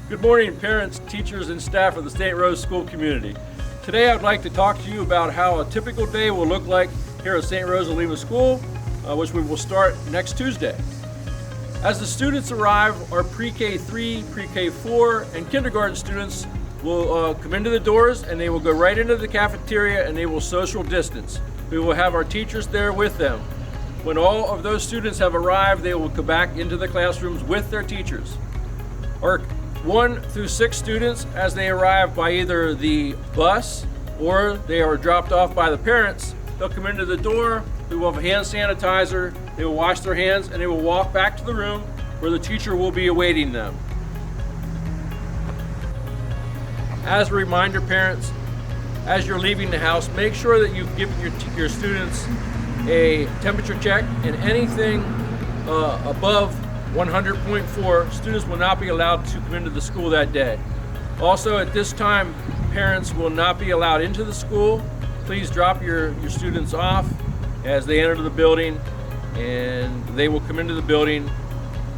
Good morning, parents, teachers, and staff of the St. Rose School community. Today I'd like to talk to you about how a typical day will look like here at St. Rose Oliva School, which we will start next Tuesday. As the students arrive, our pre-K 3, pre-K 4, and kindergarten students will come into the doors and they will go right into the cafeteria and they will social distance. We will have our teachers there with them. When all of those students have arrived, they will go back into the classrooms with their teachers. Our 1 through 6 students, as they arrive by either the bus or they are dropped off by the parents, they'll come into the door, we will have hand sanitizer, they will wash their hands, and they will walk back to the room where the teacher will be awaiting them. As a reminder, parents, as you're leaving the house, make sure that you've given your students a temperature check, and anything above 100.4, students will not be allowed to come into the school that day. Also, at this time, parents will not be allowed into the school. Please drop your students off as they enter the building, and they will come into the building,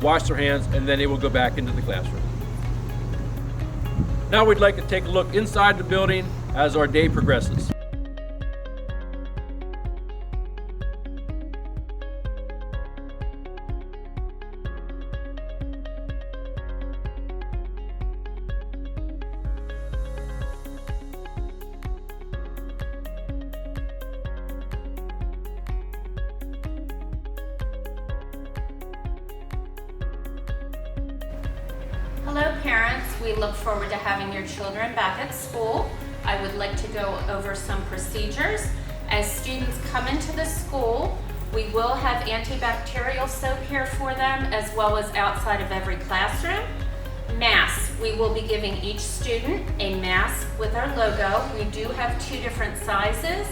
wash their hands, and then they will go back into the classroom. Now we'd like to take a look inside the building as our day progresses. Hello parents, we look forward to having your children back at school. I would like to go over some procedures. As students come into the school, we will have antibacterial soap here for them, as well as outside of every classroom. Masks, we will be giving each student a mask with our logo. We do have 2 different sizes.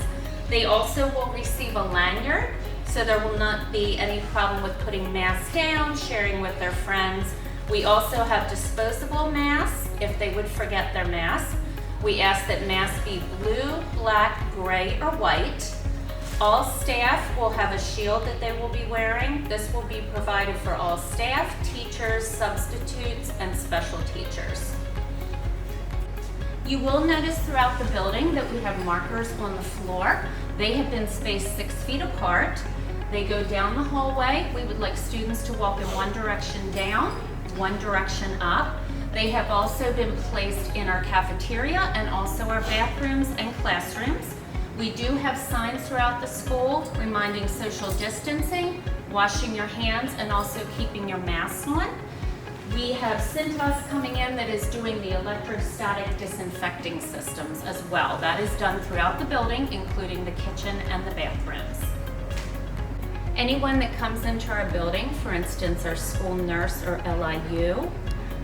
They also will receive a lanyard, so there will not be any problem with putting masks down, sharing with their friends. We also have disposable masks if they would forget their mask. We ask that masks be blue, black, gray, or white. All staff will have a shield that they will be wearing. This will be provided for all staff, teachers, substitutes, and special teachers. You will notice throughout the building that we have markers on the floor. They have been spaced 6 feet apart. They go down the hallway. We would like students to walk in one direction down, one direction up. They have also been placed in our cafeteria and also our bathrooms and classrooms. We do have signs throughout the school reminding social distancing, washing your hands, and also keeping your masks on. We have Cintas coming in that is doing the electrostatic disinfecting systems as well. That is done throughout the building, including the kitchen and the bathrooms. Anyone that comes into our building, for instance, our school nurse or LIU,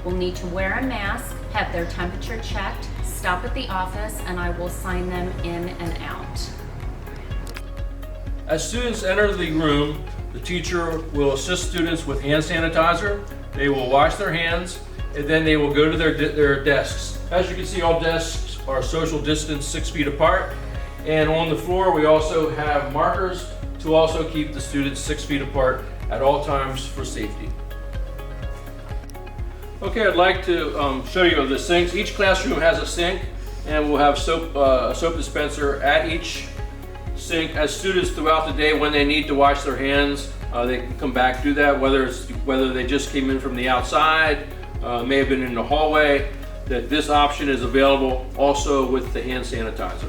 will need to wear a mask, have their temperature checked, stop at the office, and I will sign them in and out. As students enter the room, the teacher will assist students with hand sanitizer. They will wash their hands, and then they will go to their desks. As you can see, all desks are social distance 6 feet apart. And on the floor, we also have markers to also keep the students 6 feet apart at all times for safety. Okay, I'd like to show you the sinks. Each classroom has a sink, and we'll have a soap dispenser at each sink. As students throughout the day, when they need to wash their hands, they can come back, do that, whether they just came in from the outside, may have been in the hallway, that this option is available also with the hand sanitizer.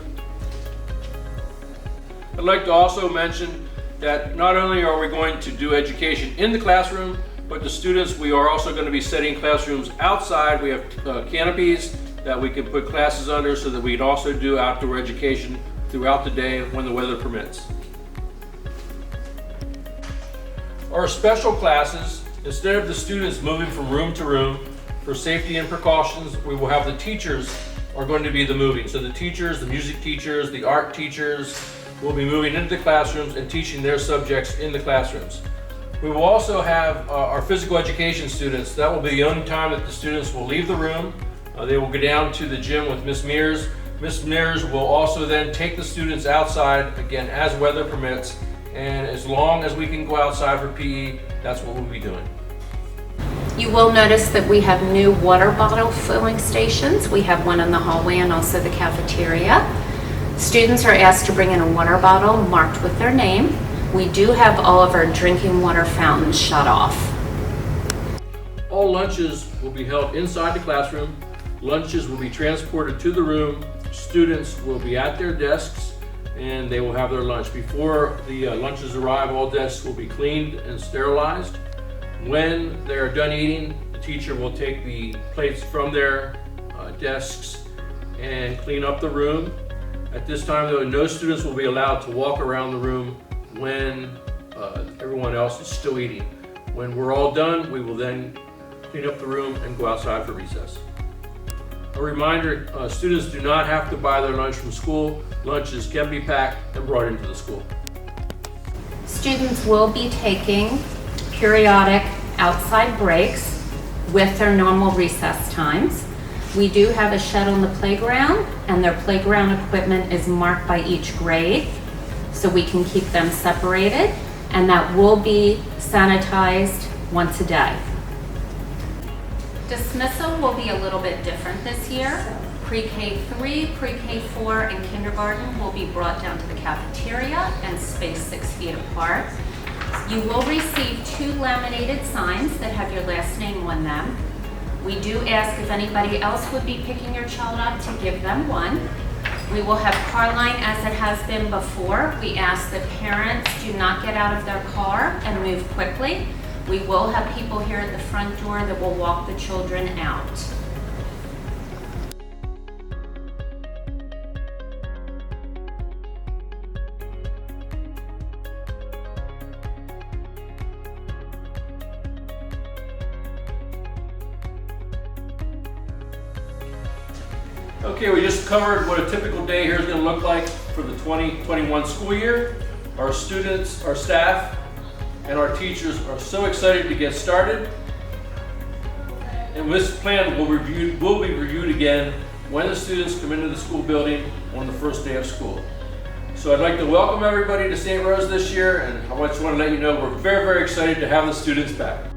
I'd like to also mention that not only are we going to do education in the classroom, but the students, we are also going to be setting classrooms outside. We have canopies that we can put classes under so that we can also do outdoor education throughout the day when the weather permits. Our special classes, instead of the students moving from room to room, for safety and precautions, we will have the teachers are going to be the moving. So the teachers, the music teachers, the art teachers, will be moving into the classrooms and teaching their subjects in the classrooms. We will also have our physical education students. That will be the only time that the students will leave the room. They will go down to the gym with Miss Mears. Miss Mears will also then take the students outside, again, as weather permits, and as long as we can go outside for PE, that's what we'll be doing. You will notice that we have new water bottle filling stations. We have one in the hallway and also the cafeteria. Students are asked to bring in a water bottle marked with their name. We do have all of our drinking water fountains shut off. All lunches will be held inside the classroom. Lunches will be transported to the room. Students will be at their desks and they will have their lunch. Before the lunches arrive, all desks will be cleaned and sterilized. When they're done eating, the teacher will take the plates from their desks and clean up the room. At this time, though, no students will be allowed to walk around the room when everyone else is still eating. When we're all done, we will then clean up the room and go outside for recess. A reminder, students do not have to buy their lunch from school. Lunches can be packed and brought into the school. Students will be taking periodic outside breaks with their normal recess times. We do have a shed on the playground, and their playground equipment is marked by each grade, so we can keep them separated, and that will be sanitized once a day. Dismissal will be a little bit different this year. Pre-K3, Pre-K4, and kindergarten will be brought down to the cafeteria and spaced 6 feet apart. You will receive 2 laminated signs that have your last name on them. We do ask if anybody else would be picking your child up to give them one. We will have car line as it has been before. We ask that parents do not get out of their car and move quickly. We will have people here at the front door that will walk the children out. Okay, we just covered what a typical day here is going to look like for the 2021 school year. Our students, our staff, and our teachers are so excited to get started. And this plan will be reviewed again when the students come into the school building on the first day of school. So I'd like to welcome everybody to St. Rose this year, and I just want to let you know we're very, very excited to have the students back.